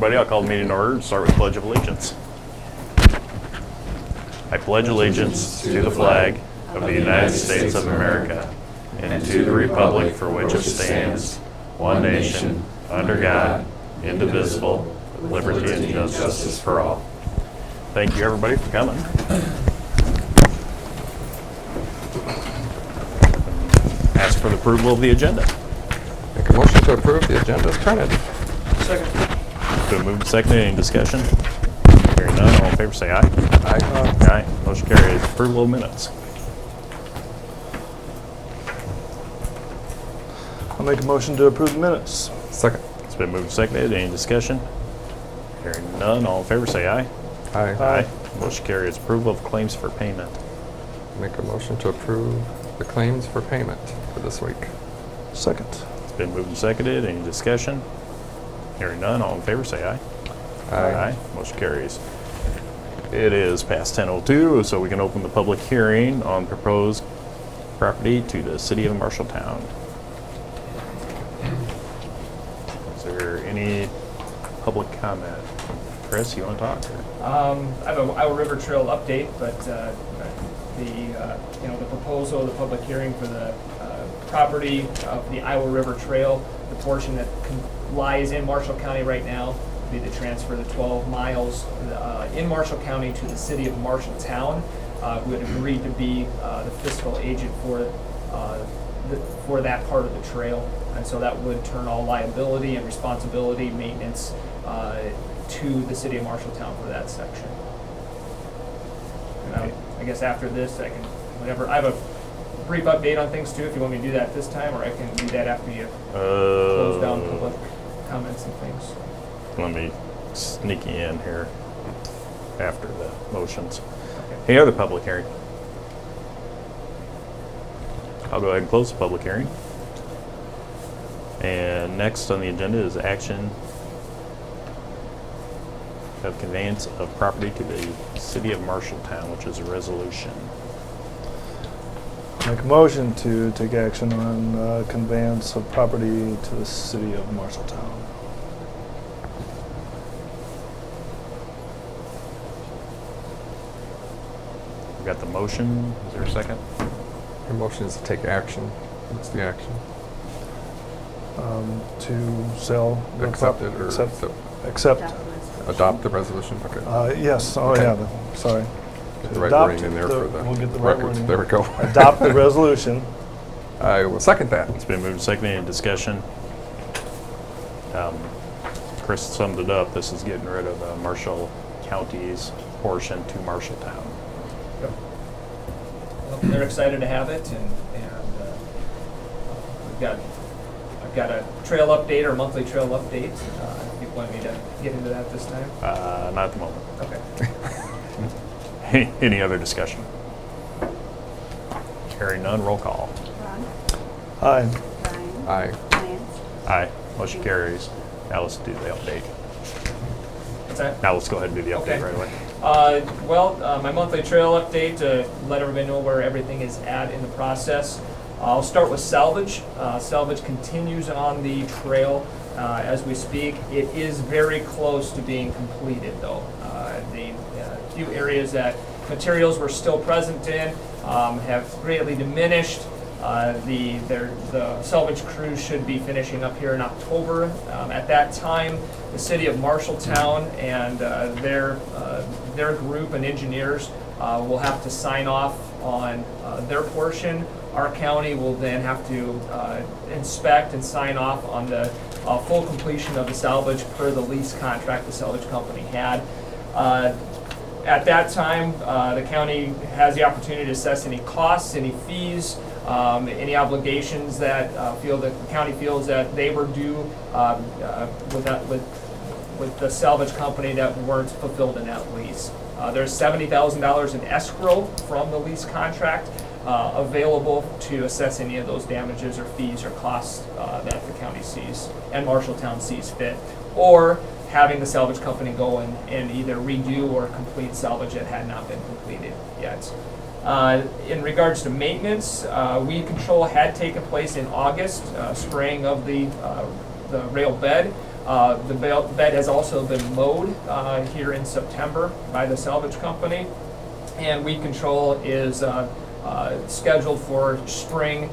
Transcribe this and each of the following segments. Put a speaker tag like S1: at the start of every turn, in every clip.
S1: everybody. I'll call the meeting to order and start with Pledge of Allegiance. I pledge allegiance to the flag of the United States of America and to the republic for which it stands, one nation, under God, indivisible, with liberty and justice for all. Thank you, everybody, for coming. Ask for the approval of the agenda.
S2: Make a motion to approve the agenda as printed.
S3: Second.
S1: Been moved and seconded. Any discussion? Hearing none, all in favor say aye.
S2: Aye.
S1: Aye. Motion carries. Approval of minutes.
S3: I'll make a motion to approve the minutes.
S2: Second.
S1: It's been moved and seconded. Any discussion? Hearing none, all in favor say aye.
S2: Aye.
S1: Aye. Motion carries. Approval of claims for payment.
S2: Make a motion to approve the claims for payment for this week.
S3: Second.
S1: It's been moved and seconded. Any discussion? Hearing none, all in favor say aye.
S2: Aye.
S1: Motion carries. It is past 10:02, so we can open the public hearing on proposed property to the city of Marshalltown. Is there any public comment? Chris, you want to talk?
S4: I have a Iowa River Trail update, but the proposal, the public hearing for the property of the Iowa River Trail, the portion that lies in Marshall County right now, be to transfer the 12 miles in Marshall County to the city of Marshalltown, who had agreed to be the fiscal agent for that part of the trail, and so that would turn all liability and responsibility, maintenance to the city of Marshalltown for that section. And I guess after this, I can, whenever, I have a brief update on things too, if you want me to do that this time, or I can do that after you close down public comments and things.
S1: Let me sneak you in here after the motions.
S4: Okay.
S1: Any other public hearing? I'll go ahead and close the public hearing. And next on the agenda is action of conveyance of property to the city of Marshalltown, which is a resolution.
S3: Make a motion to take action on conveyance of property to the city of Marshalltown.
S1: We got the motion. Is there a second?
S2: Your motion is to take action. What's the action?
S3: To sell. the
S2: Accept
S3: prop-
S2: it or
S3: Accept.
S2: adopt the resolution? Okay.
S3: Yes. Oh,
S2: Okay.
S3: yeah. Sorry.
S2: Get the right
S3: Adopt
S2: wording in there
S3: the-
S2: for the
S3: we'll get the right
S2: records.
S3: wording.
S2: There we go.
S3: Adopt the resolution.
S2: I will second that.
S1: It's been moved and seconded. Any discussion? Chris summed it up. This is getting rid of Marshall County's portion to Marshalltown.
S4: Well, they're excited to have it, and I've got a trail update, or a monthly trail update. If you want me to get into that this time.
S1: Not at the moment.
S4: Okay.
S1: Any other discussion? Hearing none, roll call.
S5: Ron?
S3: Aye.
S5: Brian?
S2: Aye.
S5: Lance?
S1: Aye. Motion carries. Now let's do the update.
S4: What's that?
S1: Now let's go ahead and do the update
S4: Okay.
S1: right away.
S4: My monthly trail update to let everybody know where everything is at in the process. I'll start with salvage. Salvage continues on the trail as we speak. It is very close to being completed, though. The few areas that materials were still present in have greatly diminished. The salvage crew should be finishing up here in October. At that time, the city of Marshalltown and their group and engineers will have to sign off on their portion. Our county will then have to inspect and sign off on the full completion of the salvage per the lease contract the salvage company had. At that time, the county has the opportunity to assess any costs, any fees, any obligations that the county feels that they were due with the salvage company that weren't fulfilled in that lease. There's $70,000 in escrow from the lease contract available to assess any of those damages or fees or costs that the county sees and Marshalltown sees fit, or having the salvage company go and either redo or complete salvage that had not been completed yet. In regards to maintenance, weed control had taken place in August, spraying of the rail bed. The bed has also been mowed here in September by the salvage company, and weed control is scheduled for spring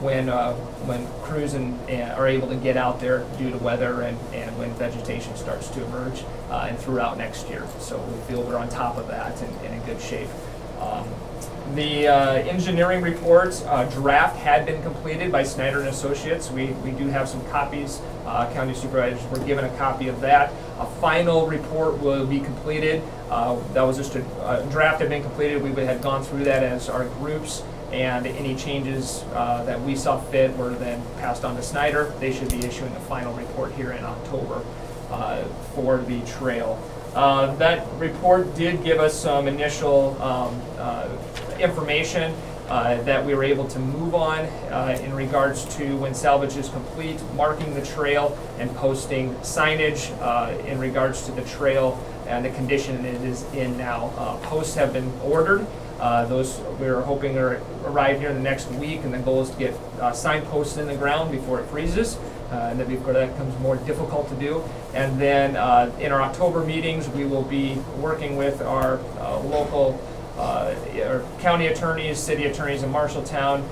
S4: when crews are able to get out there due to weather and when vegetation starts to emerge and throughout next year. So we feel we're on top of that and in good shape. The engineering report draft had been completed by Snyder and Associates. We do have some copies. County Supervisors were given a copy of that. A final report will be completed. That was just a draft had been completed. We had gone through that as our groups, and any changes that we saw fit were then passed on to Snyder. They should be issuing a final report here in October for the trail. That report did give us some initial information that we were able to move on in regards to when salvage is complete, marking the trail and posting signage in regards to the trail and the condition it is in now. Posts have been ordered. Those we're hoping are arrive here in the next week, and the goal is to get signposts in the ground before it freezes. And then before that becomes more difficult to do. And then in our October meetings, we will be working with our local our county attorneys, city attorneys in Marshalltown,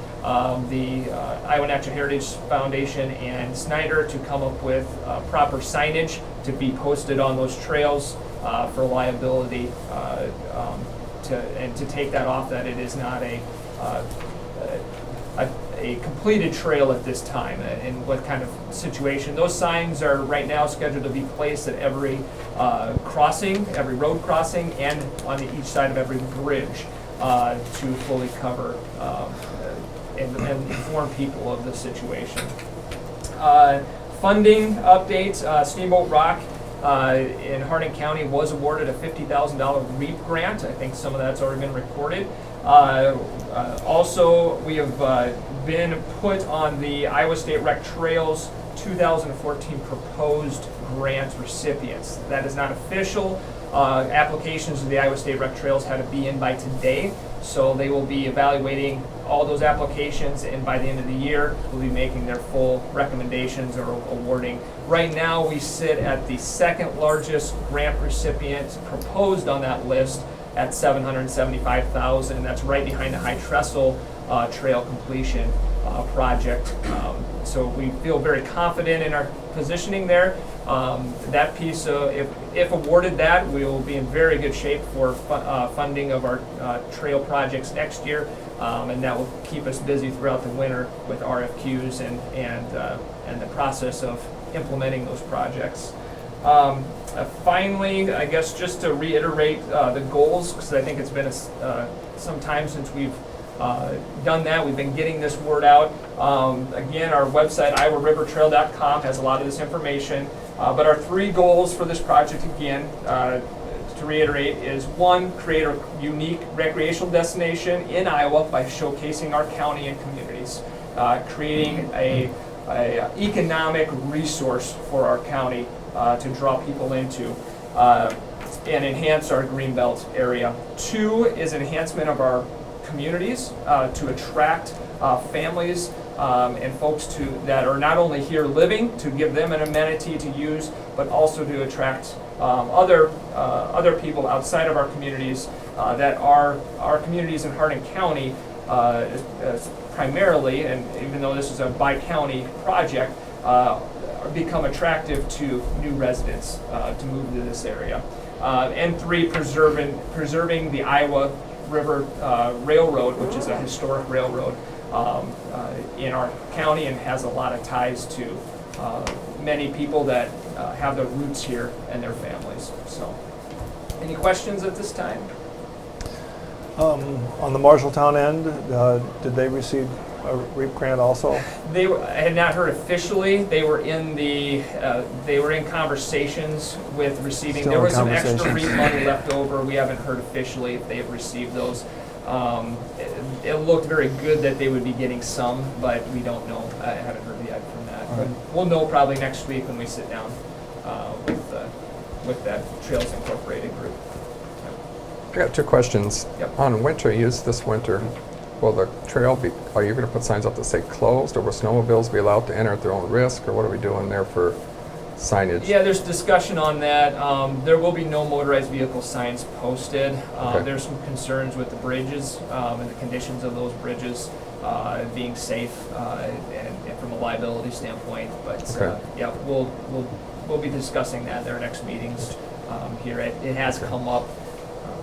S4: the Iowa Natural Heritage Foundation, and Snyder to come up with proper signage to be posted on those trails for liability to take that off, that it is not a completed trail at this time, and what kind of situation. Those signs are right now scheduled to be placed at every crossing, every road crossing, and on each side of every bridge to fully cover and inform people of the situation. Funding updates, Steamboat Rock in Hardin County was awarded a $50,000 REAP grant. I think some of that's already been reported. Also, we have been put on the Iowa State Rec Trails 2014 proposed grant recipients. That is not official. Applications to the Iowa State Rec Trails had to be in by today, so they will be evaluating all those applications, and by the end of the year, we'll be making their full recommendations or awarding. Right now, we sit at the second largest grant recipient proposed on that list at $775,000. That's right behind the High Trestle Trail completion project. So we feel very confident in our positioning there. That piece, if awarded that, we will be in very good shape for funding of our trail projects next year, and that will keep us busy throughout the winter with RFQs and the process of implementing those projects. Finally, I guess just to reiterate the goals, because I think it's been some time since we've done that. We've been getting this word out. Again, our website, iowarivertrail.com, has a lot of this information. But our three goals for this project, again, to reiterate, is one, create a unique recreational destination in Iowa by showcasing our county and communities, creating a economic resource for our county to draw people into, and enhance our Greenbelt area. Two is enhancement of our communities to attract families and folks that are not only here living, to give them an amenity to use, but also to attract other people outside of our communities that are our communities in Hardin County primarily, and even though this is a bi-county project, become attractive to new residents to move to this area. And three, preserving the Iowa River Railroad, which is a historic railroad in our county and has a lot of ties to many people that have their roots here and their families. So, any questions at this time?
S3: On the Marshalltown end, did they receive a REAP grant also?
S4: I had not heard officially. They were in conversations with receiving.
S3: Still
S4: there was
S3: in
S4: some extra
S3: conversations.
S4: REAP money left over. We haven't heard officially if they have received those. It looked very good that they would be getting some, but we don't know. I haven't heard yet from that.
S3: All
S4: But
S3: right.
S4: we'll know probably next week when we sit down with that Trails Incorporated group.
S2: I got two questions.
S4: Yep.
S2: On winter use this winter, will the trail be, are you going to put signs up that say closed, or will snowmobiles be allowed to enter at their own risk, or what are we doing there for signage?
S4: Yeah, there's discussion on that. There will be no motorized vehicle signs posted.
S2: Okay.
S4: There's some concerns with the bridges and the conditions of those bridges being safe and from a liability standpoint. But
S2: Okay.
S4: yeah, we'll be discussing that at our next meetings here. It has come up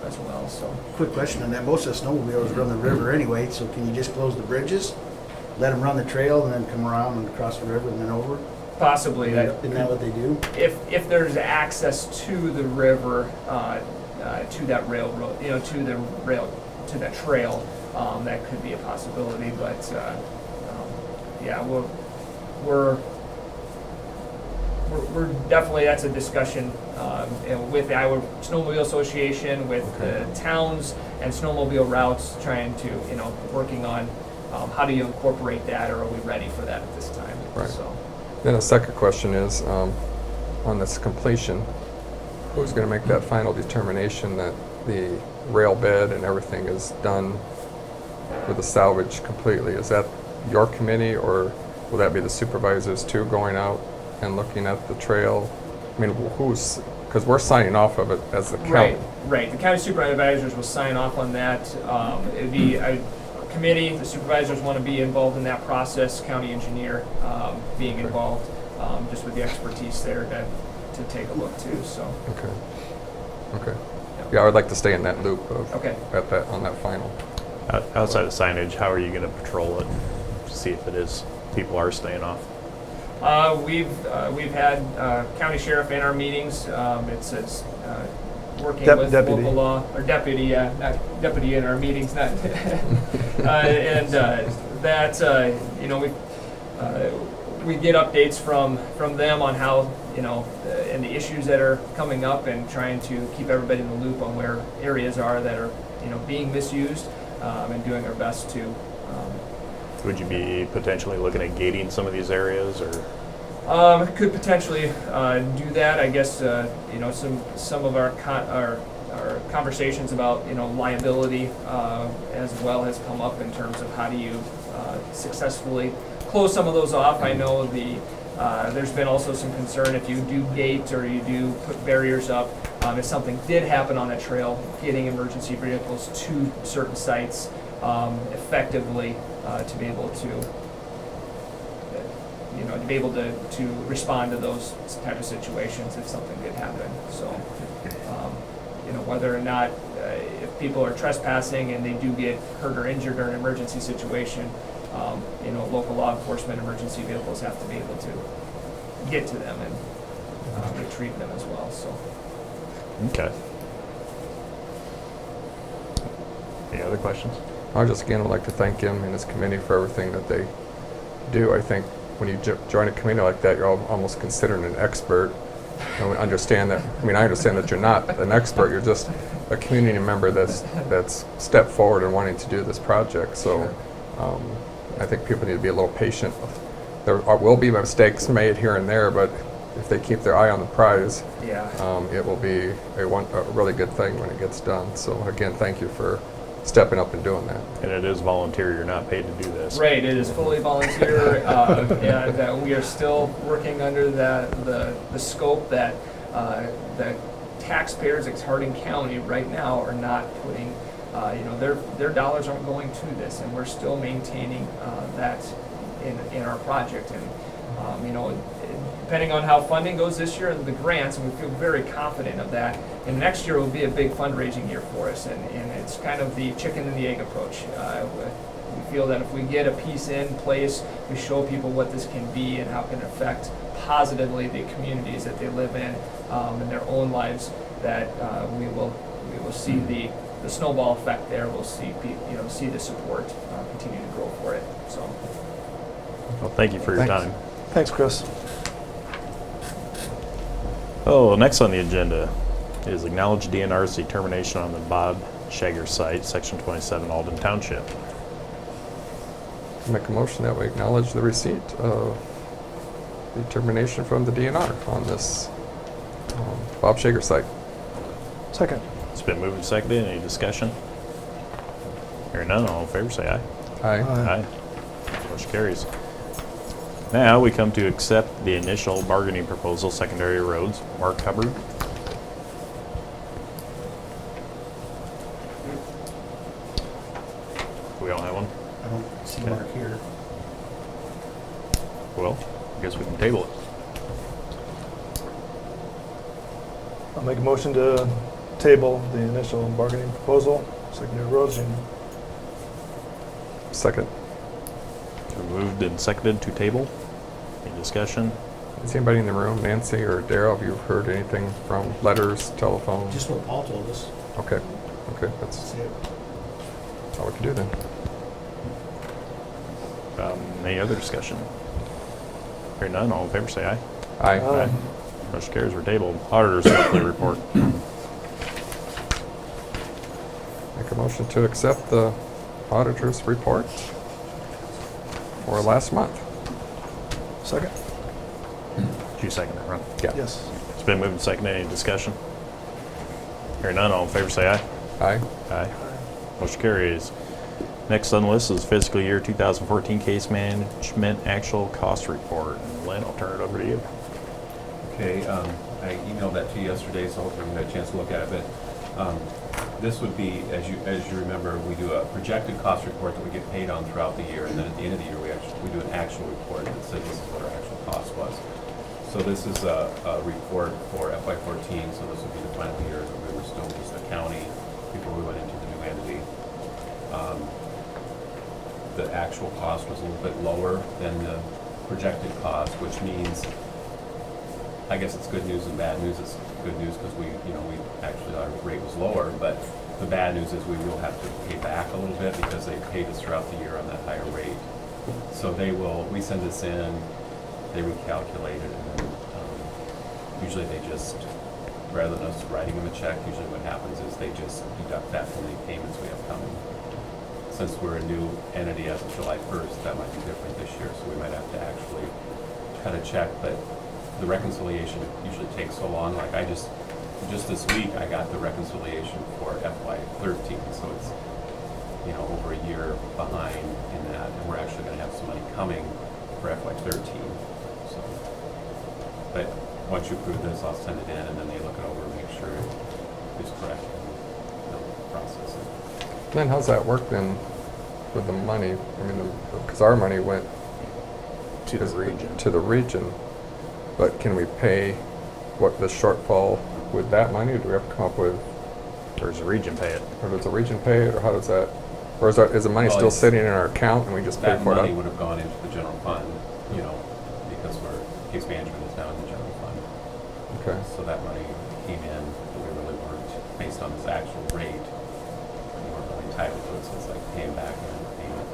S4: as well. So
S5: Quick question on that. Most of the snowmobiles run the river anyway, so can you just close the bridges? Let them run the trail and then come around and cross the river and then over?
S4: possibly that.
S5: Isn't that what they do?
S4: If there's access to the river, to that railroad, to that trail, that could be a possibility. But yeah, we're definitely, that's a discussion and with the Iowa Snowmobile Association, with the towns and snowmobile routes, trying to working on how do you incorporate that, or are we ready for that at this time?
S2: Right.
S4: So.
S2: Then a second question is, on this completion, who's going to make that final determination that the rail bed and everything is done with the salvage completely? Is that your committee, or will that be the supervisors too, going out and looking at the trail? I mean, who's, because we're signing off of it as the county.
S4: Right. The county supervisors will sign off on that. It'd be a committee. The supervisors want to be involved in that process. County engineer being involved, just with the expertise there to take a look too. So.
S2: Okay. Yeah, I would like to stay in that loop of on that final.
S1: Outside of signage, how are you going to patrol it to see if people are staying off?
S4: We've had county sheriff in our meetings. It's working with
S3: Deputy.
S4: local law, or deputy, not deputy in our meetings, not and that we get updates from them on how and the issues that are coming up, and trying to keep everybody in the loop on where areas are that are being misused, and doing our best to.
S1: Would you be potentially looking at gating some of these areas, or?
S4: Could potentially do that. I guess some of our conversations about liability as well has come up in terms of how do you successfully close some of those off. I know there's been also some concern if you do gate or you do put barriers up. If something did happen on a trail, getting emergency vehicles to certain sites effectively to be able to respond to those type of situations if something did happen. So, whether or not if people are trespassing and they do get hurt or injured during an emergency situation, local law enforcement emergency vehicles have to be able to get to them and retrieve them as well. So.
S1: Okay. Any other questions?
S2: I just again would like to thank him and his committee for everything that they do. I think when you join a committee like that, you're almost considered an expert. And we understand that. I mean, I understand that you're not an expert. You're just a community member that's stepped forward and wanting to do this project. So, I think people need to be a little patient. There will be mistakes made here and there, but if they keep their eye on the prize, it will be a really good thing when it gets done. So again, thank you for stepping up and doing that.
S1: And it is volunteer. You're not paid to do this.
S4: Right. It is fully volunteer, and we are still working under the scope that the taxpayers of Hardin County right now are not putting. Their dollars aren't going to this, and we're still maintaining that in our project. And depending on how funding goes this year and the grants, and we feel very confident of that. And next year will be a big fundraising year for us, and it's kind of the chicken and the egg approach. We feel that if we get a piece in place, we show people what this can be and how it can affect positively the communities that they live in their own lives, that we will see the snowball effect there. We'll see see the support continue to grow for it. So.
S1: Well, thank you for your time.
S3: Thanks, Chris.
S1: Oh, next on the agenda is acknowledge DNR's termination on the Bob Shager site, Section 27, Alden Township.
S2: Make a motion that we acknowledge the receipt of the termination from the DNR on this Bob Shager site.
S3: Second.
S1: It's been moved and seconded. Any discussion? Hearing none, all in favor say aye.
S2: Aye.
S1: Aye. Motion carries. Now we come to accept the initial bargaining proposal, secondary roads. Mark Hubbard. We don't have one?
S5: I don't see Mark here.
S1: Well, I guess we can table it.
S3: I'll make a motion to table the initial bargaining proposal, secondary roads union.
S2: Second.
S1: So moved and seconded to table. Any discussion?
S2: Is anybody in the room, Nancy or Daryl, have you heard anything from letters, telephone?
S5: Just what Paul told us.
S2: Okay, that's
S5: That's it.
S2: all we can do then.
S1: Any other discussion? Hearing none, all in favor say aye.
S2: Aye.
S3: Aye.
S1: Motion carries. We're tabled. Auditor's monthly report.
S2: Make a motion to accept the auditor's report for last month.
S3: Second?
S1: Did you second that, Ron?
S2: Yeah.
S3: Yes.
S1: It's been moved and seconded. Any discussion? Hearing none, all in favor say aye.
S2: Aye.
S1: Aye. Motion carries. Next on the list is fiscal year 2014 case management actual cost report. Lynn, I'll turn it over to you.
S6: Okay, I emailed that to you yesterday, so hopefully you had a chance to look at it. But this would be, as you remember, we do a projected cost report that we get paid on throughout the year, and then at the end of the year we do an actual report that says this is what our actual cost was. So this is a report for FY14. So this would be the final year that we were still just the county before we went into the new entity. The actual cost was a little bit lower than the projected cost, which means, I guess it's good news and bad news. It's good news because we actually, our rate was lower, but the bad news is we will have to pay back a little bit because they paid us throughout the year on that higher rate. So we send this in, they recalculate it, and then usually they just, rather than us writing them a check, usually what happens is they just deduct that from any payments we have coming. Since we're a new entity as of July 1st, that might be different this year, so we might have to actually cut a check, but the reconciliation usually takes so long. Like just this week, I got the reconciliation for FY13, so it's, over a year behind in that, and we're actually gonna have some money coming for FY13, so. But once you approve this, I'll send it in, and then they look it over and make sure it's correct, and they'll process it.
S2: Then how's that work then with the money? I mean, because our money went
S1: To the region.
S2: To the region, but can we pay what the shortfall with that money? Or do we have to come up with,
S1: Or does the region pay it?
S2: or does the region pay it, or how does that? Or is the money
S6: Well,
S2: still
S6: it's-
S2: sitting in our account and we just pay
S6: That
S2: for it
S6: money
S2: out?
S6: would have gone into the general fund, because case management is now in the general fund.
S2: Okay.
S6: So that money came in, but we really weren't, based on this actual rate, we weren't really entitled to it, so it's like paying back and then paying it.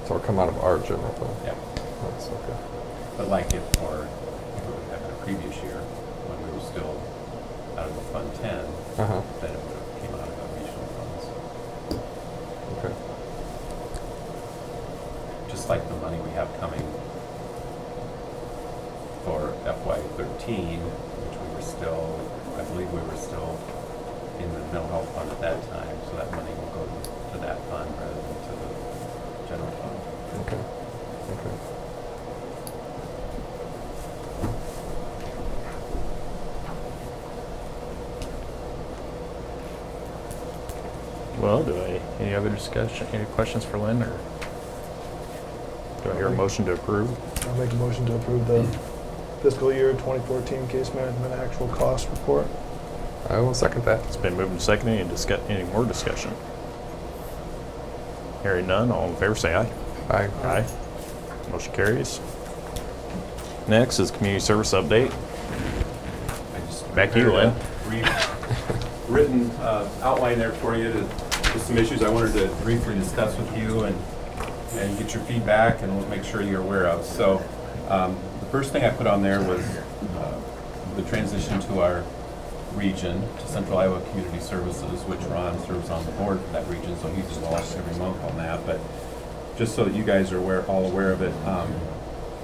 S2: So it'll come out of our general fund?
S6: Yeah.
S2: That's okay.
S6: But like if we would have in a previous year, when we were still out of the Fund 10,
S2: Uh-huh.
S6: then it would have came out of the regional funds.
S2: Okay.
S6: Just like the money we have coming for FY13, which we were still, I believe we were still in the mental health fund at that time, so that money will go to that fund rather than to the general fund.
S2: Okay. Okay.
S1: Well, any other discussion, any questions for Lynn, or do I hear a motion to approve?
S3: I'll make a motion to approve the fiscal year 2014 case management actual cost report.
S2: I will second that.
S1: It's been moved and seconded. Any more discussion? Hearing none, all in favor say aye.
S2: Aye.
S1: Aye. Motion carries. Next is community service update.
S6: I just
S1: Back to you, Lynn.
S6: Written outline there for you, just some issues I wanted to briefly discuss with you and get your feedback, and we'll make sure you're aware of. So the first thing I put on there was the transition to our region, to Central Iowa Community Services, which Ron serves on the board for that region, so he's involved every month on that. But just so that you guys are all aware of it,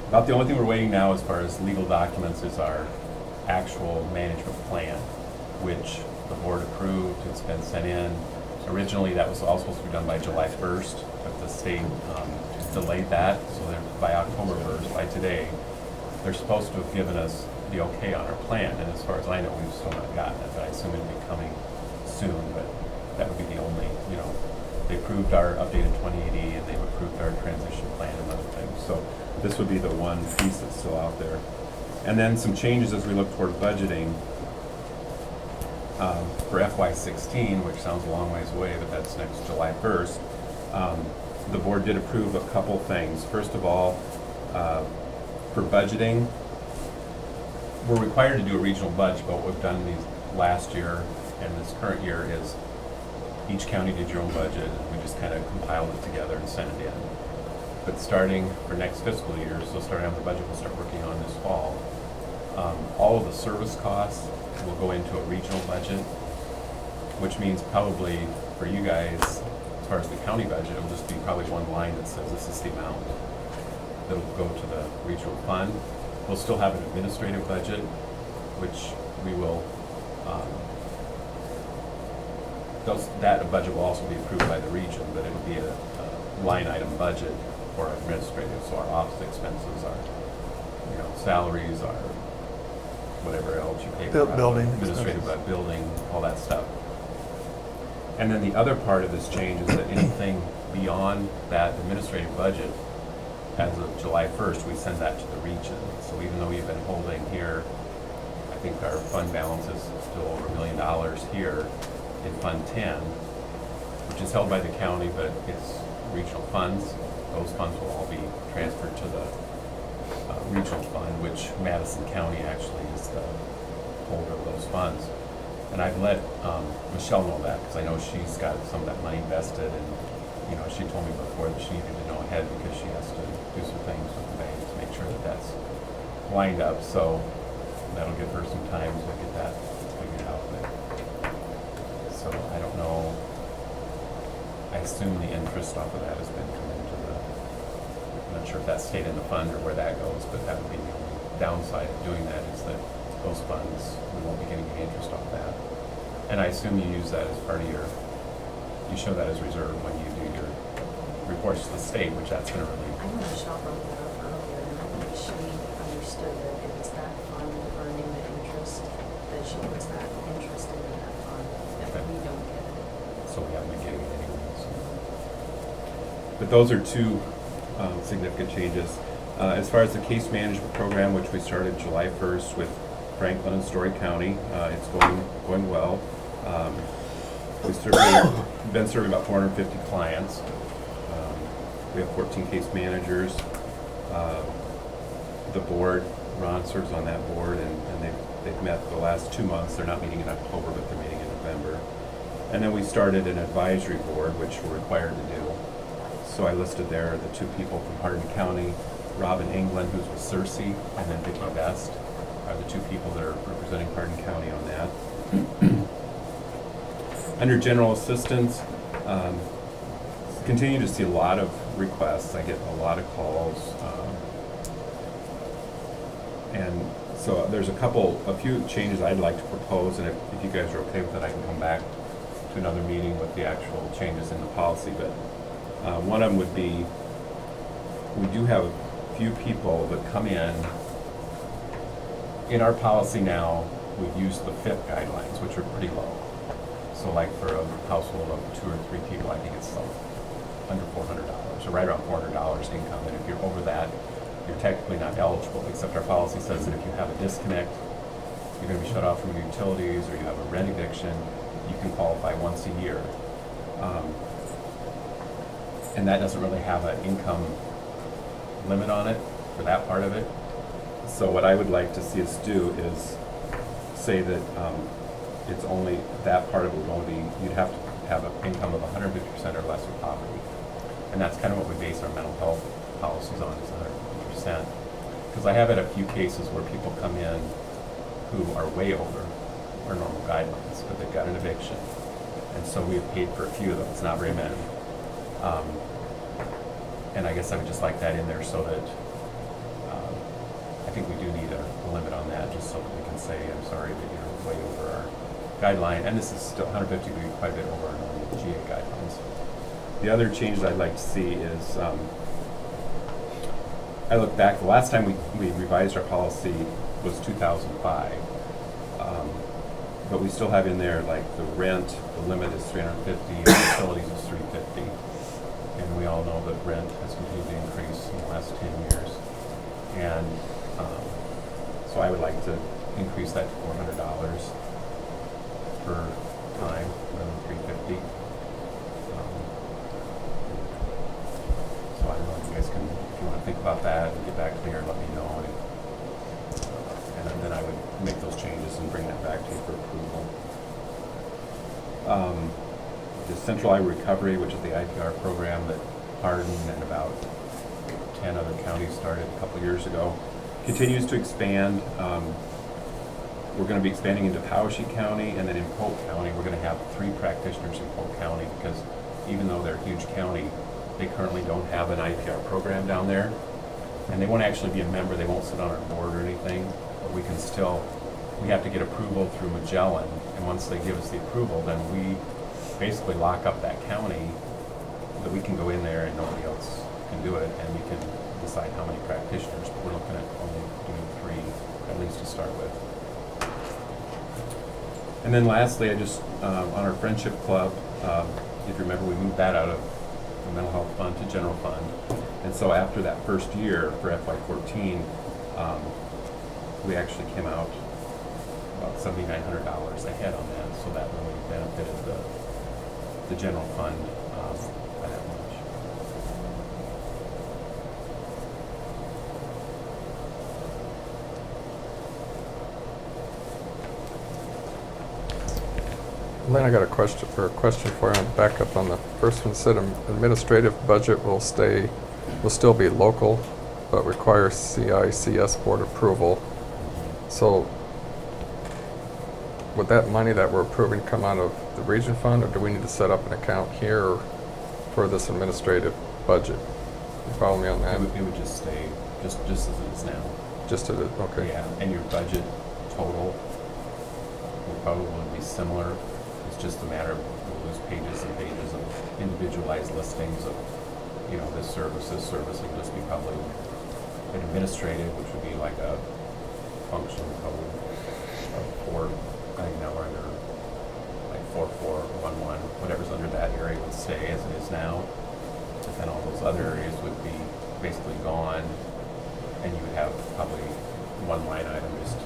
S6: about the only thing we're waiting now as far as legal documents is our actual management plan, which the board approved. It's been sent in, Originally, that was all supposed to be done by July 1st, but the state delayed that, so they're by October 1st, by today, they're supposed to have given us the okay on our plan, and as far as I know, we've still not gotten it, but I assume it'll be coming soon, but that would be the only, you know, they approved our updated 2080 and they've approved our transition plan and other things. So this would be the one piece that's still out there. And then some changes as we look toward budgeting for FY16, which sounds a long ways away, but that's next July 1st. The board did approve a couple things. First of all, for budgeting, we're required to do a regional budget, but what we've done these last year and this current year is each county did your own budget, and we just kind of compiled it together and sent it in. But starting for next fiscal year, so starting on the budget we'll start working on this fall, all of the service costs will go into a regional budget, which means probably for you guys, as far as the county budget, it'll just be probably one line that says this is the amount that'll go to the regional fund. We'll still have an administrative budget, which we will, that budget will also be approved by the region, but it'll be a line item budget for administrative. So our office expenses, our, you know, salaries, our whatever else you pay for.
S3: Building
S6: Administrative,
S3: expenses.
S6: building, all that stuff. And then the other part of this change is that anything beyond that administrative budget, as of July 1st, we send that to the region. So even though we've been holding here, I think our fund balance is still over $1 million here in Fund 10, which is held by the county, but it's regional funds. Those funds will all be transferred to the regional fund, which Madison County actually is the holder of those funds. And I've let Michelle know that, because I know she's got some of that money invested, and you know, she told me before that she needed to know ahead because she has to do some things with the bank to make sure that that's lined up. So that'll give her some time to get that figured out. But, so I don't know. I assume the interest off of that has been coming to the. I'm not sure if that stayed in the fund or where that goes, but that would be the only downside of doing that is that those funds, we won't be getting any interest off that. And I assume you use that as part of your. You show that as reserve when you do your reports to the state, which that's going to really.
S7: I know Michelle brought that up earlier, and I think she understood that if it's that fund earning the interest, that she puts that interest into that fund, that
S6: Okay.
S7: we don't get it.
S6: So we haven't been getting it anyway. So. But those are two significant changes. As far as the case management program, which we started July 1st with Franklin and Story County, it's going well. We've been serving about 450 clients. We have 14 case managers. The board, Ron serves on that board, and they've met the last 2 months. They're not meeting in October, but they're meeting in November. And then we started an advisory board, which we're required to do. So I listed there the two people from Hardin County, Robin England, who's with Cersei, and then Vicki Best are the two people that are representing Hardin County on that. Under general assistance, continue to see a lot of requests. I get a lot of calls. And so there's a few changes I'd like to propose, and if you guys are okay with it, I can come back to another meeting with the actual changes in the policy. But one of them would be, we do have a few people that come in. In our policy now, we've used the FIP guidelines, which are pretty low. So like for a household of 2 or 3 people, I think it's like under $400, or right around $400 income. And if you're over that, you're technically not eligible, except our policy says that if you have a disconnect, you're going to be shut off from your utilities, or you have a rent eviction, you can qualify once a year. And that doesn't really have an income limit on it for that part of it. So what I would like to see us do is say that it's only that part of it would only be, you'd have to have an income of 150% or less of poverty. And that's kind of what we base our mental health policies on, is 150%. Because I have had a few cases where people come in who are way over our normal guidelines, but they've got an eviction. And so we've paid for a few of them. It's not very many. And I guess I would just like that in there so that I think we do need a limit on that, just so that we can say, I'm sorry that you're way over our guideline, and this is still 150 would be quite a bit over our normal GA guidelines. The other changes I'd like to see is, I look back, the last time we revised our policy was 2005. But we still have in there, like, the rent, the limit is 350, and facilities is 350. And we all know that rent has continued to increase in the last 10 years. And so I would like to increase that to $400 per time, rather than 350. So I don't know if you guys can, if you want to think about that and get back to me or let me know. And then I would make those changes and bring that back to you for approval. The Central Iowa Recovery, which is the IPR program that Hardin and about 10 other counties started a couple years ago, continues to expand. We're going to be expanding into Powashik County, and then in Polk County, we're going to have 3 practitioners in Polk County, because even though they're a huge county, they currently don't have an IPR program down there. And they won't actually be a member, they won't sit on our board or anything, but we can still, we have to get approval through Magellan, and once they give us the approval, then we basically lock up that county, that we can go in there and nobody else can do it, and we can decide how many practitioners, but we're looking at only doing 3, at least to start with. And then lastly, I just, on our Friendship Club, if you remember, we moved that out of the mental health fund to general fund. And so after that first year for FY14, we actually came out about $7,900 ahead on that, so that really benefited the general fund by that much.
S2: Lynn, I got a question for you. I'm back up on the first one. It said administrative budget will still be local, but require CICS board approval. So would that money that we're approving come out of the region fund, or do we need to set up an account here for this administrative budget? You follow me on that?
S6: It would just stay just as it is now.
S2: Just as it, okay.
S6: Yeah, and your budget total will probably be similar. It's just a matter of those pages and pages of individualized listings of, you know, this service will just be probably an administrative, which would be like a function code of 4, I think now we're under like 4411, whatever's under that area would stay as it is now. And then all those other areas would be basically gone, and you would have probably one line item, just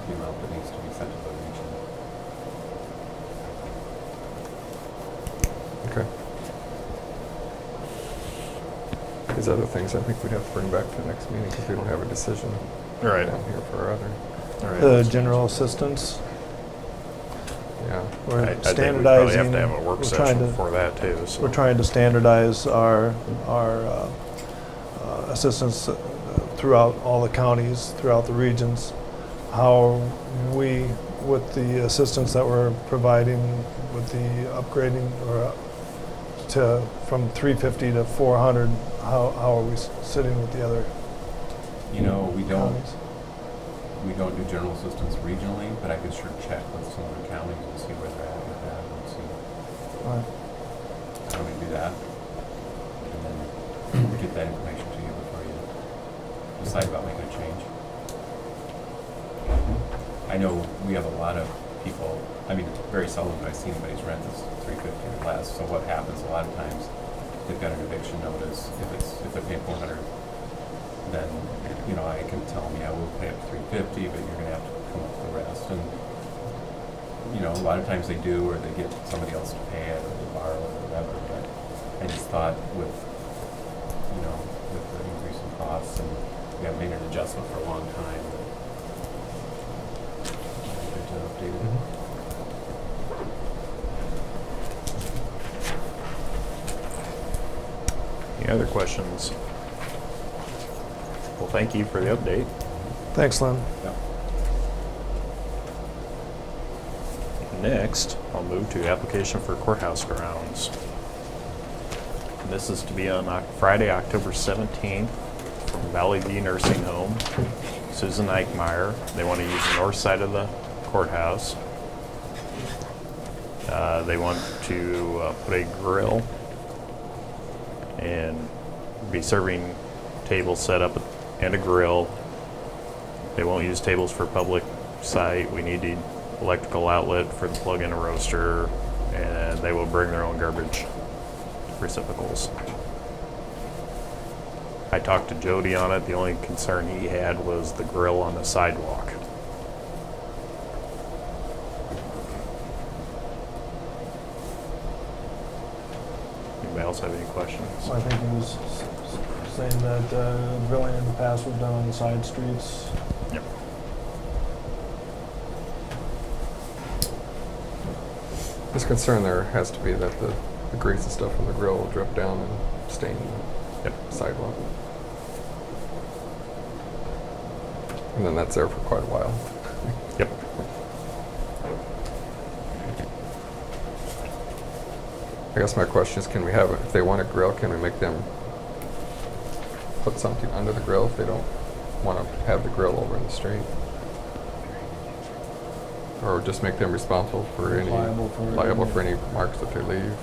S6: the amount that needs to be sent to the region.
S2: Okay. These other things I think we'd have to bring back to the next meeting because we don't have a decision
S1: Right.
S2: down here for our other.
S1: All right.
S3: The general assistance,
S2: Yeah.
S3: we're
S1: I think we probably
S3: standardizing.
S1: have to have a work
S3: we're trying
S1: session
S3: to-
S1: for that too. So.
S3: We're trying to standardize our assistance throughout all the counties, throughout the regions. How we, with the assistance that we're providing, with the upgrading or from 350 to 400, how are we sitting with the other
S6: You know, we don't
S3: counties?
S6: do general assistance regionally, but I could sure check with some other counties and see where they're at with that and see
S3: Right.
S6: how we do that. And then get that information to you before you decide about making a change. I know we have a lot of people, I mean, it's very seldom that I see anybody's rent is $350 or less, so what happens a lot of times, they've got an eviction notice, if they're paying $400, then, you know, I can tell them, yeah, we'll pay up $350, but you're gonna have to come up with the rest, and, you know, a lot of times they do, or they get somebody else to pay it, or they borrow it, or whatever, but I just thought with, you know, with the increase in costs, and we haven't made an adjustment for a long time, good to update it.
S1: Any other questions? Well, thank you for the update.
S3: Thanks, Lynn.
S6: Yeah.
S1: Next, I'll move to application for courthouse grounds. And this is to be on Friday, October 17th from Valley View Nursing Home, Susan Eichmeyer. They want to use the north side of the courthouse. They want to put a grill and be serving tables set up and a grill. They won't use tables for public site. We need the electrical outlet for the plug-in roaster, and they will bring their own garbage receptacles. I talked to Jody on it. The only concern he had was the grill on the sidewalk. Anybody else have any questions?
S3: I think he was saying that grilling in the past was done on the side streets.
S1: Yep.
S2: His concern there has to be that the grease and stuff from the grill will drip down and stain the sidewalk. And then that's there for quite a while.
S1: Yep.
S2: I guess my question is, can we have, if they want a grill, can we make them put something under the grill if they don't want to have the grill over in the street? Or just make them responsible for any, liable for any marks that they leave?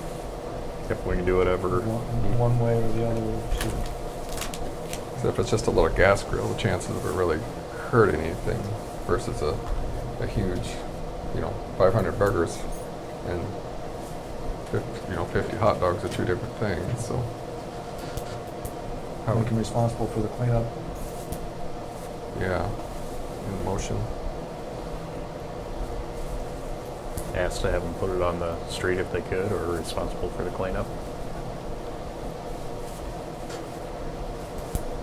S1: Yep, we can do whatever.
S3: One way or the other.
S2: So if it's just a little gas grill, the chances of it really hurting anything versus a huge, 500 burgers and 50 hot dogs are two different things. So
S3: We can be responsible for the cleanup.
S2: Yeah, in motion.
S1: Asked to have them put it on the street if they could, or responsible for the cleanup.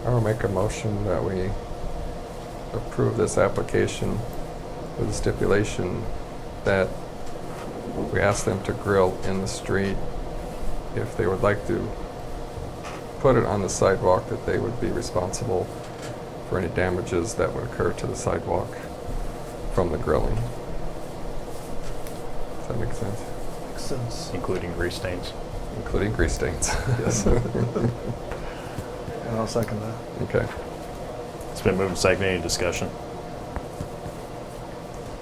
S2: I will make a motion that we approve this application with the stipulation that we ask them to grill in the street. If they would like to put it on the sidewalk, that they would be responsible for any damages that would occur to the sidewalk from the grilling. Does that make sense?
S3: Makes sense.
S1: Including grease stains.
S2: Including grease stains. Yes.
S3: And I'll second that.
S2: Okay.
S1: It's been moved and seconded. Any discussion?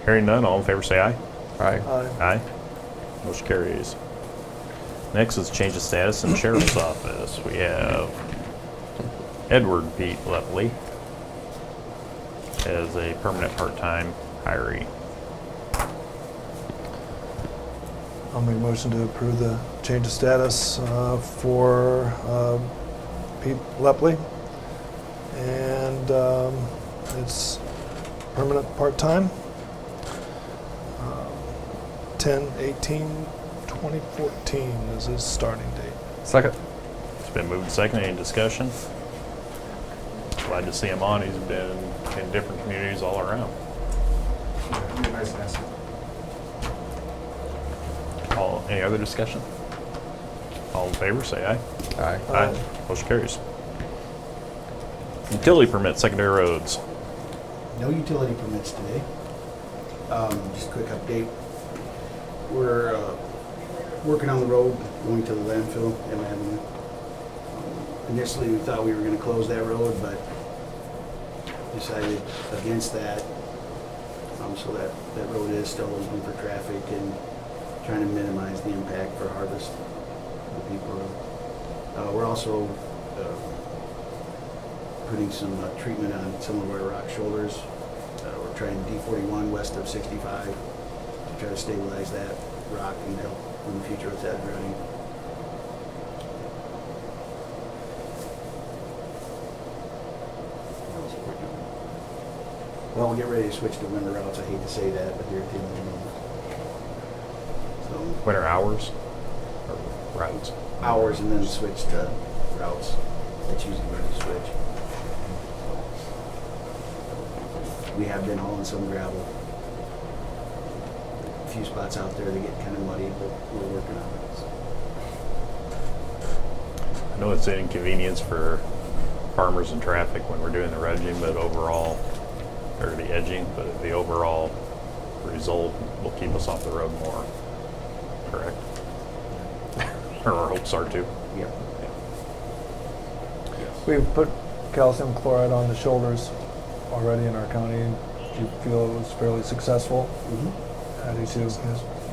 S1: Hearing none, all in favor say aye.
S2: Aye.
S1: Aye. Motion carries. Next is change of status in Sheriff's Office. We have Edward Pete Lepley as a permanent part-time hiree.
S3: I'll make a motion to approve the change of status for Pete Lepley. And it's permanent part-time. 10/18/2014 is his starting date.
S2: Second.
S1: It's been moved and seconded. Any discussion? Glad to see him on. He's been in different communities all around.
S2: Nice asset.
S1: Any other discussion? All in favor, say aye.
S2: Aye.
S3: Aye.
S1: Motion carries. Utility permit, secondary roads.
S5: No utility permits today. Just a quick update. We're working on the road going to the landfill in Avenue. Initially, we thought we were going to close that road, but decided against that. So that road is still open for traffic and trying to minimize the impact for harvest of the people. We're also putting some treatment on some of our rock shoulders. We're trying D41 west of 65 to try to stabilize that rock and help in the future with that running. Well, we'll get ready to switch to winter routes. I hate to say that, but here at the end of the month. So
S1: Winter hours or routes?
S5: hours and then switch to routes. That's usually where we switch. We have been hauling some gravel. A few spots out there that get kind of muddy, but we're working on it.
S1: I know it's an inconvenience for farmers and traffic when we're doing the edging, but overall, or the edging, but the overall result will keep us off the road more. Correct? Or our hopes are to.
S5: Yep.
S3: We've put calcium chloride on the shoulders already in our county. Do you feel it was fairly successful?
S5: Mm-hmm.
S3: How do you feel?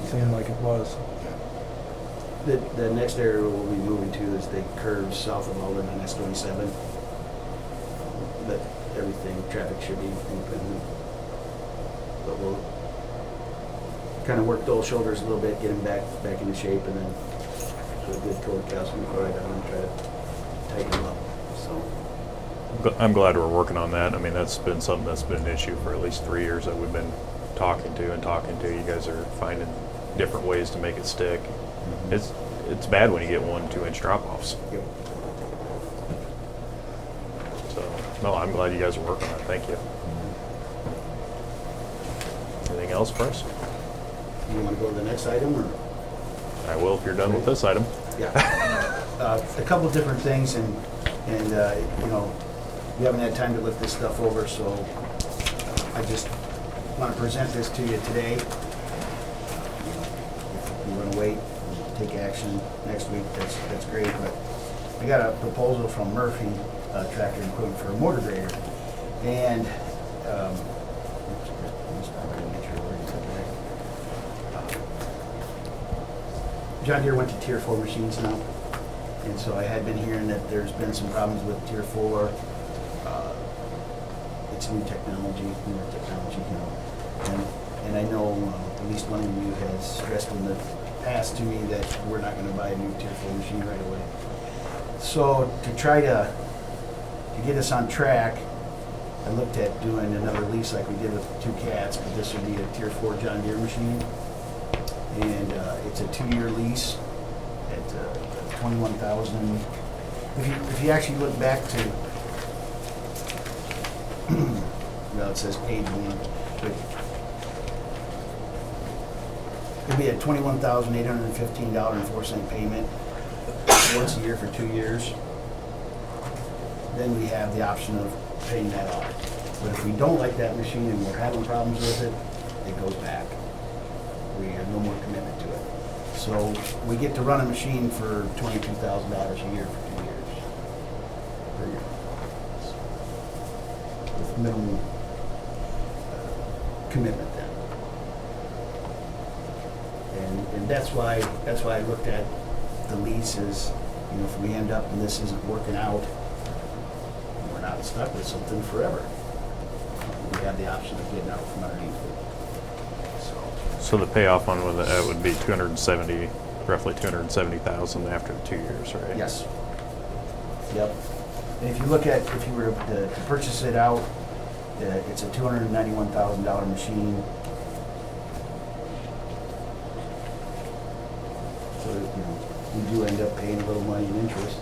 S3: seemed like it was.
S5: The next area we'll be moving to is the curves south of Alden on S27. But everything, traffic should be open. But we'll kind of work those shoulders a little bit, get them back into shape, and then put a good coat of calcium chloride on and try to tighten them up. So,
S1: I'm glad we're working on that. I mean, that's been something that's been an issue for at least 3 years that we've been talking to. You guys are finding different ways to make it stick. It's bad when you get 1 2-inch drop-offs.
S5: yep.
S1: So, no, I'm glad you guys are working on it. Thank you. Anything else for us?
S5: You want to go to the next item, or?
S1: I will if you're done with this item.
S5: Yeah. A couple different things, and you know, we haven't had time to look this stuff over, so I just want to present this to you today. If you want to wait, take action next week, that's great, but I got a proposal from Murphy Tractor and Equipment for a motor grader, and John Deere went to Tier 4 machines now, and so I had been hearing that there's been some problems with Tier 4. It's newer technology, you know, and I know at least one of you has stressed in the past to me that we're not going to buy a new Tier 4 machine right away. So to try to get us on track, I looked at doing another lease like we did with 2 cats, but this would be a Tier 4 John Deere machine. And it's a 2-year lease at $21,000. If you actually look back to, well, it says page 1, but it'd be a $21,815.04 payment once a year for 2 years. Then we have the option of paying that off. But if we don't like that machine and we're having problems with it, it goes back. We have no more commitment to it. So we get to run a machine for $22,000 a year for 2 years. Per year. With minimum commitment then. And that's why I looked at the leases. You know, if we end up and this isn't working out, we're not stuck with something forever. We have the option of getting out from underneath it.
S1: So the payoff on would be roughly 270,000 after the 2 years, right?
S5: Yes. Yep. And if you look at, if you were to purchase it out, it's a $291,000 machine. So, you know, we do end up paying a little money in interest.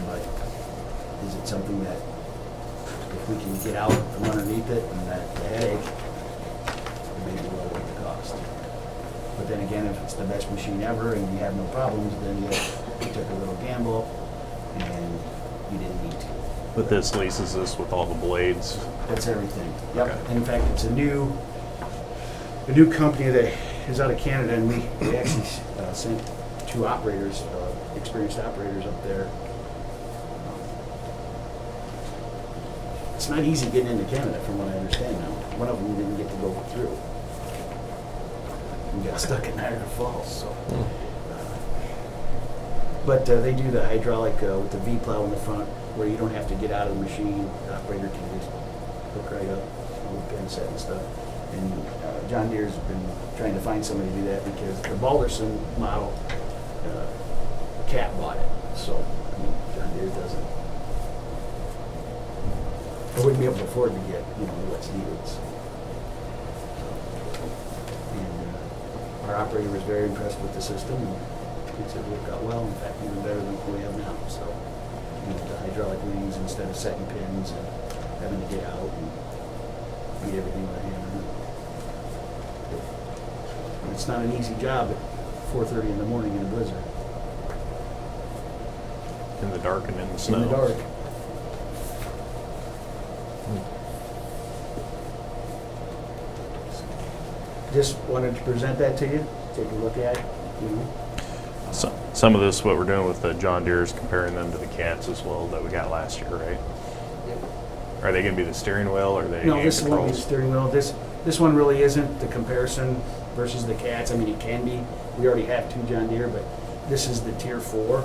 S5: But is it something that if we can get out from underneath it and the headache, maybe well worth the cost. But then again, if it's the best machine ever and you have no problems, then you took a little gamble and you didn't need to.
S1: But this leases this with all the blades.
S5: That's everything. Yep.
S1: Okay.
S5: In fact, it's a new company that is out of Canada, and we actually sent 2 operators, experienced operators up there. It's not easy getting into Canada, from what I understand now. One of them didn't get to go through. We got stuck in Niagara Falls. So, but they do the hydraulic with the V-plow in the front, where you don't have to get out of the machine. The operator can just hook right up with the pin set and stuff. And John Deere's been trying to find somebody to do that because the Balderson model, Cat bought it. So, I mean, John Deere doesn't. I wouldn't be able to afford to get, you know, what's needed. So. And our operator was very impressed with the system, and he said it worked out well. In fact, even better than what we have now. So, you know, the hydraulic rings instead of setting pins and having to get out and beat everything with a hammer. And it's not an easy job at 4:30 in the morning in a blizzard.
S1: In the dark and in the snow.
S5: In the dark. Just wanted to present that to you, take a look at it, you know.
S1: So, some of this, what we're doing with the John Deere's, comparing them to the cats as well that we got last year, right? Are they going to be the steering wheel, or are they
S5: No, this won't be the
S1: controls?
S5: steering wheel. This one really isn't the comparison. versus the cats. I mean, it can be. We already have 2 John Deere, but this is the Tier 4.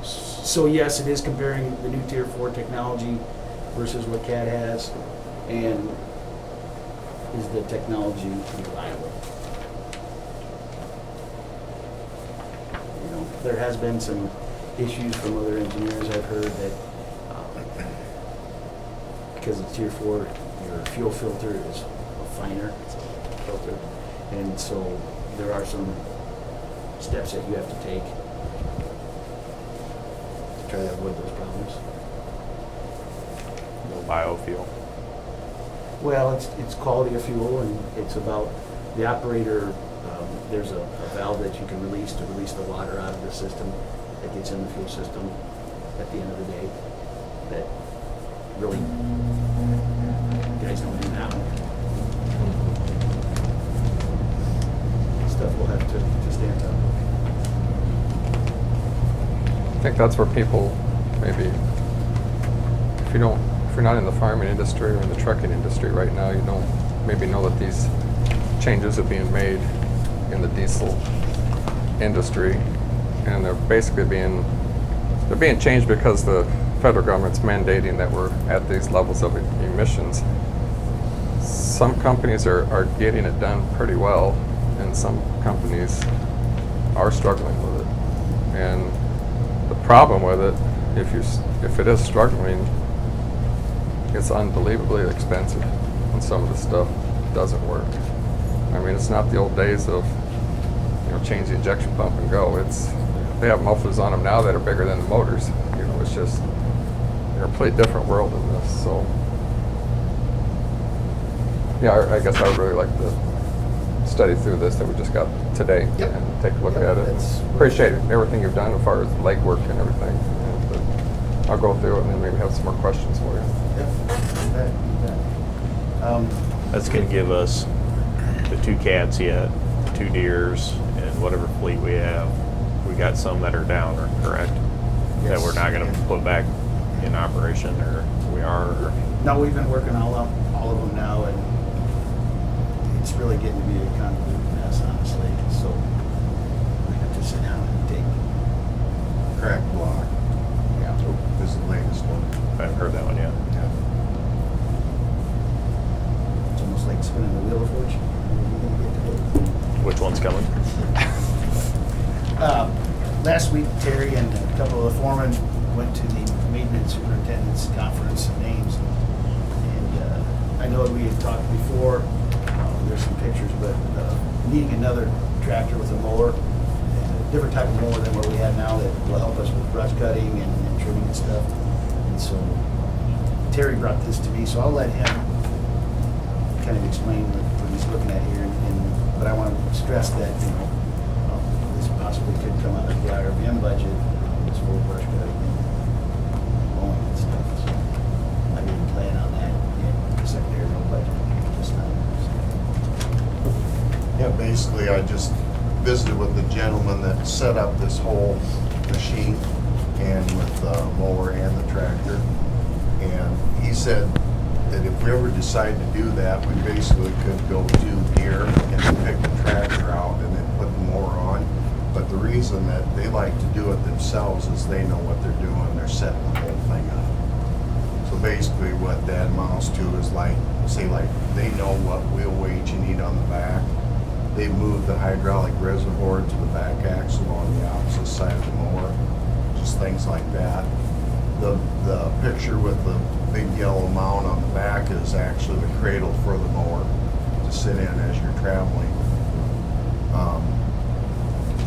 S5: So yes, it is comparing the new Tier 4 technology versus what CAT has, and is the technology reliable? You know, there has been some issues from other engineers I've heard that because it's Tier 4, your fuel filter is finer, it's a filter, and so there are some steps that you have to take to try to avoid those problems.
S1: Biofuel.
S5: Well, it's quality of fuel, and it's about the operator. There's a valve that you can release to release the water out of the system that gets in the fuel system at the end of the day. That really, you guys don't do that one. Stuff will have to stand up.
S2: I think that's where people maybe, if you're not in the farming industry or in the trucking industry right now, you don't maybe know that these changes are being made in the diesel industry, and they're basically being changed because the federal government's mandating that we're at these levels of emissions. Some companies are getting it done pretty well, and some companies are struggling with it. And the problem with it, if it is struggling, it's unbelievably expensive, and some of the stuff doesn't work. I mean, it's not the old days of, change the injection pump and go. They have mufflers on them now that are bigger than the motors. It's just a completely different world in this. So, yeah, I guess I would really like to study through this that we just got today and take a look at it. Appreciate everything you've done as far as legwork and everything. And I'll go through it and then maybe have some more questions for you.
S1: That's going to give us the 2 cats yet, 2 deers, and whatever fleet we have. We got some that are down, correct?
S5: Yes.
S1: That we're not going to put back in operation, or we are? Or?
S5: No, we've been working all of them now, and it's really getting to be a convoluted mess, honestly. So we have to sit down and take.
S8: Crack block.
S5: Yeah.
S8: This is the latest one.
S1: I haven't heard that one yet.
S8: Yeah.
S5: It's almost like spinning the wheel of fortune.
S1: Which one's coming?
S5: Last week, Terry and a couple of the foremen went to the maintenance superintendent's conference and names. And I know we had talked before, there's some pictures, but needing another tractor with a mower, and a different type of mower than what we have now that will help us with brush cutting and trimming and stuff. And so Terry brought this to me, so I'll let him kind of explain what he's looking at here. But I want to stress that, this possibly could come out of the IRBM budget, this full brush cutting and mowing and stuff. So I didn't plan on that in the secondary road budget this time.
S8: Yeah, basically, I just visited with the gentleman that set up this whole machine, and with the mower and the tractor. And he said that if we ever decide to do that, we basically could go to here and pick the tractor out and then put the mower on. But the reason that they like to do it themselves is they know what they're doing. They're setting the whole thing up. So basically what that amounts to is they know what wheel weight you need on the back. They move the hydraulic reservoir to the back axle on the opposite side of the mower. Just things like that. The picture with the big yellow mound on the back is actually the cradle for the mower to sit in as you're traveling.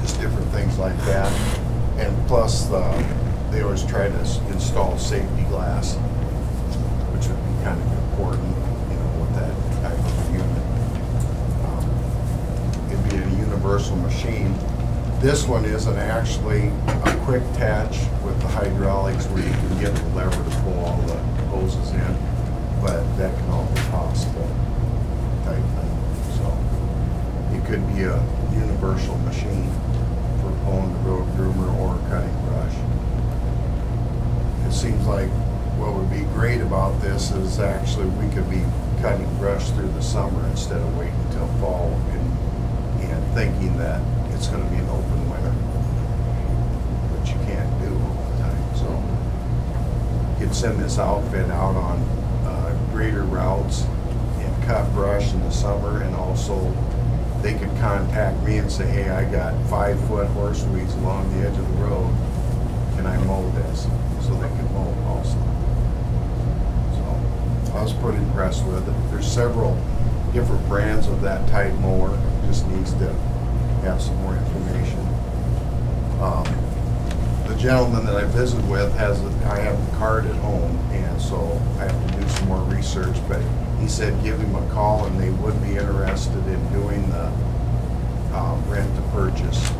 S8: Just different things like that. And plus, they always try to install safety glass, which would be kind of important, with that type of unit. It'd be a universal machine. This one isn't actually a quick attach with the hydraulics where you can get the lever to pull all the hoses in, but that can all be possible type thing. So it could be a universal machine for pulling the road groomer or cutting brush. It seems like what would be great about this is actually we could be cutting brush through the summer instead of waiting until fall and that it's gonna be an open winter, which you can't do all the time, so. Could send this outfit out on greater routes and cut brush in the summer, and also they could contact me and say, hey, I got 5-foot horse weeds along the edge of the road, can I mow this? So they could mow also. So I was pretty impressed with it. There's several different brands of that type mower, just needs to have some more information. The gentleman that I visited with I have the card at home, and so I have to do some more research, but he said give him a call and they would be interested in doing the rent to purchase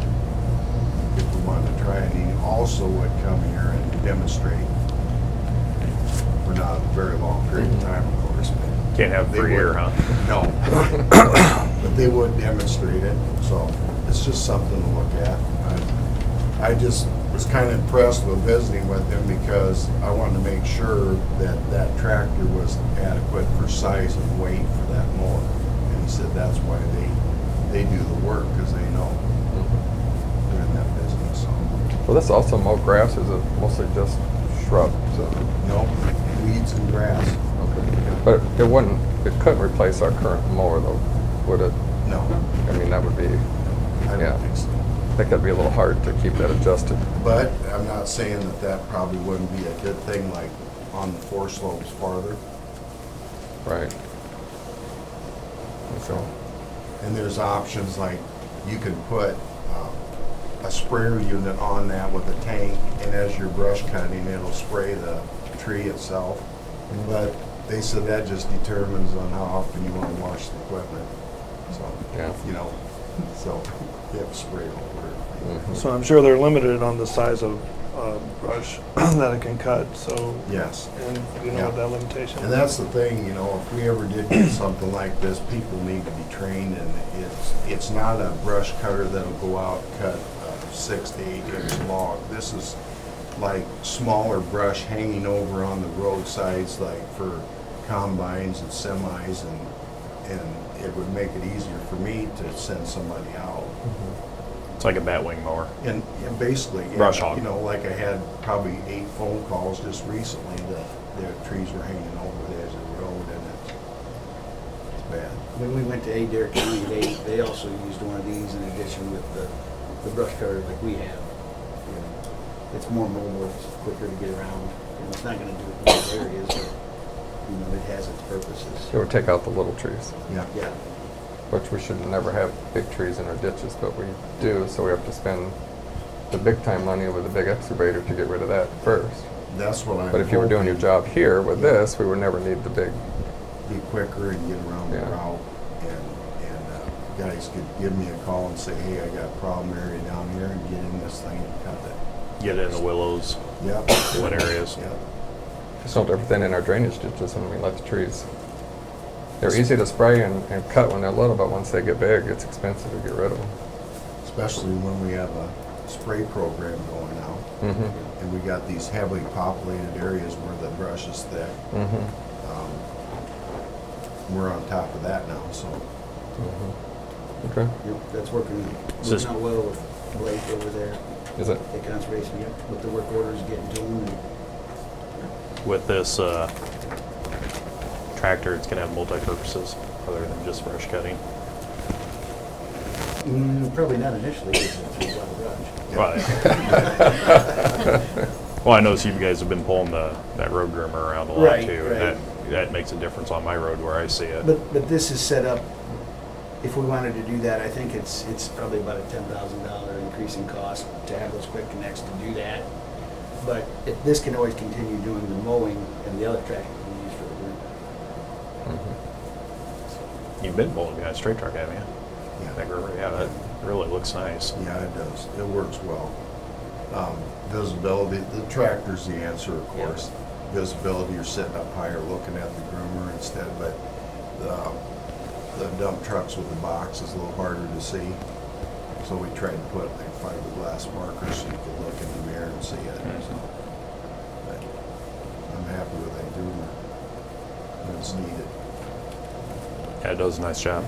S8: if we wanted to try it. He also would come here and demonstrate for not a very long period of time, of course. But
S1: Can't have
S8: they
S1: free air,
S8: would-
S1: huh?
S8: No. But they would demonstrate it, so it's just something to look at. I just was kind of impressed with visiting with him because I wanted to make sure that that tractor was adequate for size and weight for that mower. And he said that's why they do the work, because they know they're in that business. So.
S2: Will this also mow grass, or is it mostly just shrubs?
S8: No, weeds and grass.
S2: Okay. But it couldn't replace our current mower though, would it?
S8: No,
S2: I mean, that would be,
S8: I
S2: Yeah.
S8: don't think so.
S2: I think that'd be a little hard to keep that adjusted.
S8: But I'm not saying that probably wouldn't be a good thing, like on the 4 slopes farther.
S2: Right. So,
S8: And there's options like you could put a sprayer unit on that with a tank, and as you're brush cutting, it'll spray the tree itself. But they said that just determines on how often you want to wash the equipment. So,
S2: Yeah.
S8: so you have to spray it over.
S2: mhm.
S3: So I'm sure they're limited on the size of brush that it can cut, so,
S8: Yes.
S3: and you know what that limitation is.
S8: And that's the thing, if we ever did get something like this, people need to be trained, and it's not a brush cutter that'll go out and cut a 6 to 8 inch log. This is like smaller brush hanging over on the roadsides, like for combines and semis, and it would make it easier for me to send somebody out.
S1: It's like a batwing mower.
S8: And basically, yeah,
S1: Brush hog.
S8: Like I had probably 8 phone calls just recently that their trees were hanging over the edge of the road, and it's bad.
S5: When we went to Adair County, they also used one of these in addition with the brush cutter like we have. You know, it's more mobile, it's quicker to get around. It's not gonna do it in those areas, but it has its purposes.
S2: It would take out the little trees,
S8: Yeah.
S5: Yeah.
S2: which we should never have big trees in our ditches, but we do, so we have to spend the big time money with a big excavator to get rid of that first.
S8: That's what I'm
S2: But if you were doing your
S8: hoping.
S2: job here with
S8: Yeah.
S2: this, we would never need the big,
S8: Be quicker and get around the
S2: Yeah.
S8: route, and guys could give me a call and say, hey, I got a problem area down here, and get in this thing and cut it.
S1: Get it in the willows,
S8: Yep.
S1: wet areas.
S8: Yep.
S2: just don't everything in our drainage ditches when we let the trees. They're easy to spray and cut when they're little, but once they get big, it's expensive to get rid of them.
S8: Especially when we have a spray program going out.
S2: Mm-hmm.
S8: And we got these heavily populated areas where the brush is thick.
S2: Mm-hmm.
S8: We're on top of that now, so.
S2: Mm-hmm. Okay.
S5: Yep, that's working
S1: Just-
S5: out well with Blake over there
S2: Is it?
S5: at Conservation, yep, with the work orders getting to them.
S1: With this tractor, it's gonna have multi-purposes other than just brush cutting.
S5: Probably not initially, because it's a lot of brush.
S1: Well, I notice you guys have been pulling that road groomer around a lot
S5: Right,
S1: too,
S5: right.
S1: and that makes a difference on my road where I see it.
S5: But this is set up, if we wanted to do that, I think it's probably about a $10,000 increase in cost to have those quick connects to do that. But this can always continue doing the mowing, and the other tractor can be used for the winter.
S2: Mm-hmm.
S1: You've been pulling behind a straight truck, haven't you?
S8: Yeah.
S1: That groomer, yeah, that really looks nice.
S8: Yeah, it does. It works well. Visibility, the tractor's the answer, of course. Visibility, you're sitting up higher looking at the groomer instead, but the dump trucks with the box is a little harder to see. So we tried to put like fiberglass markers so you can look in the mirror and see it. So, but I'm happy with that groomer. It's needed.
S1: Yeah, it does a nice job.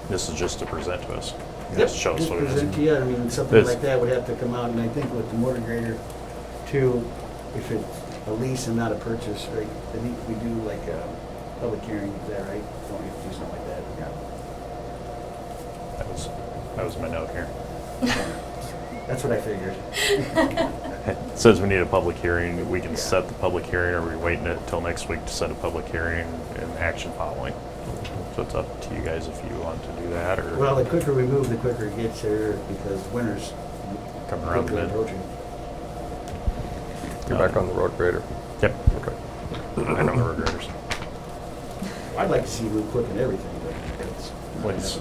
S1: This is just to present to us.
S5: Yep,
S1: Just show us
S5: just
S1: what it
S5: present to
S1: is.
S5: you. I mean, something
S1: It's-
S5: like that would have to come out, and I think with the motor grader too, if it's a lease and not a purchase, right, then we do like a public hearing, is that right? Don't we have to do something like that?
S1: That was my note here.
S5: That's what I figured.
S1: It says we need a public hearing. We can set the public hearing, or are we waiting until next week to set a public hearing and action following? So it's up to you guys if you want to do that, or
S5: Well, the quicker we move, the quicker it gets here, because winter's
S1: come around the
S5: quickly
S1: bend.
S5: approaching.
S2: You're back on the road grader.
S1: Yep,
S2: Okay.
S1: I know the road graders.
S5: I'd like to see you move quick and everything, but it's.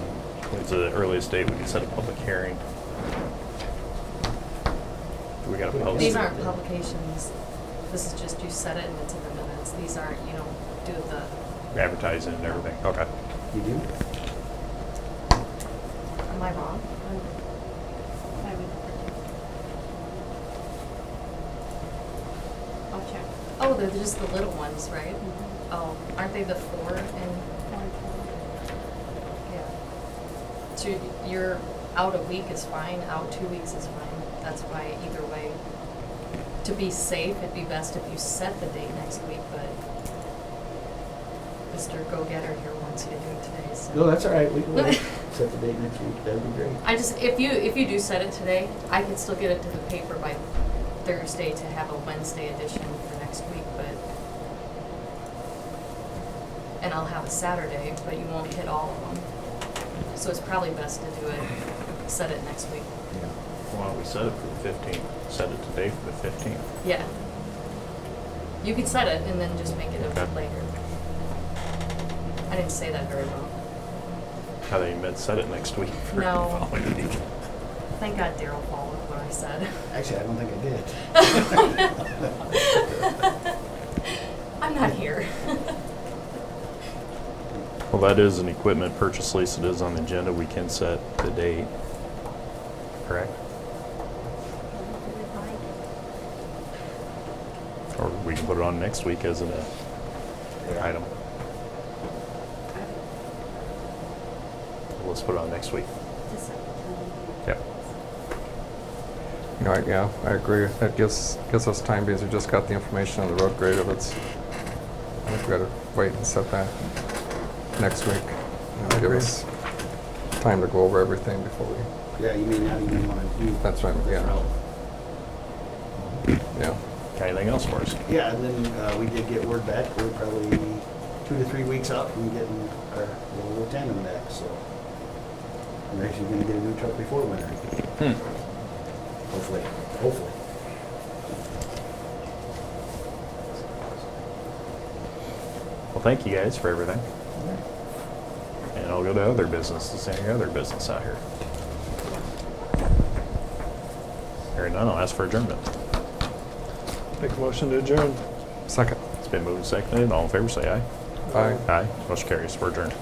S1: When's the earliest date we can set a public hearing? We gotta post
S7: These
S1: it.
S7: aren't publications. This is just you set it and it's in the minutes. These aren't, you don't do the,
S1: Advertising and everything. Okay.
S5: You do?
S7: am I wrong? I'll check. Oh, they're just the little ones, right? Oh, aren't they the 4 and? Yeah. So you're out a week is fine, out 2 weeks is fine. That's why either way, to be safe, it'd be best if you set the date next week, but Mr. Go-Getter here wants you to do it today, so.
S5: No, that's all right. We can wait. Set the date next week. That'd be great.
S7: I just, if you do set it today, I can still get it to the paper by Thursday to have a Wednesday edition for next week, but, and I'll have a Saturday, but you won't hit all of them. So it's probably best to do it, set it next week.
S1: Why don't we set it for the 15th? Set it today for the 15th.
S7: Yeah. You could set it and then just make it a bit
S1: Okay.
S7: later. I didn't say that very well.
S1: How they meant set it next week for the
S7: No.
S1: following week.
S7: Thank God Daryl followed what I said.
S5: Actually, I don't think I did.
S7: I'm not here.
S1: Well, that is an equipment purchase lease. It is on the agenda. We can set the date. Correct? Or we can put it on next week as an item. Let's put it on next week. Yep.
S2: You know, yeah, I agree. That gives us time because we just got the information on the road grader. I think we gotta wait and set that next week. Give us time to go over everything before we,
S5: Yeah, you may not even want to do.
S2: That's right, yeah.
S5: route.
S2: yeah.
S1: Anything else for us?
S5: Yeah, and then we did get word back. We're probably 2 to 3 weeks out from getting our little tandem back, so we're actually going to get a new truck before winter. Hopefully.
S1: Well, thank you guys for everything. And I'll go to other business, to see any other business out here. Hearing none, I'll ask for adjournment.
S3: Make a motion to adjourn.
S2: Second.
S1: It's been moved and seconded. All in favor, say aye.
S2: Aye.
S1: Aye. Motion carries. We're adjourned.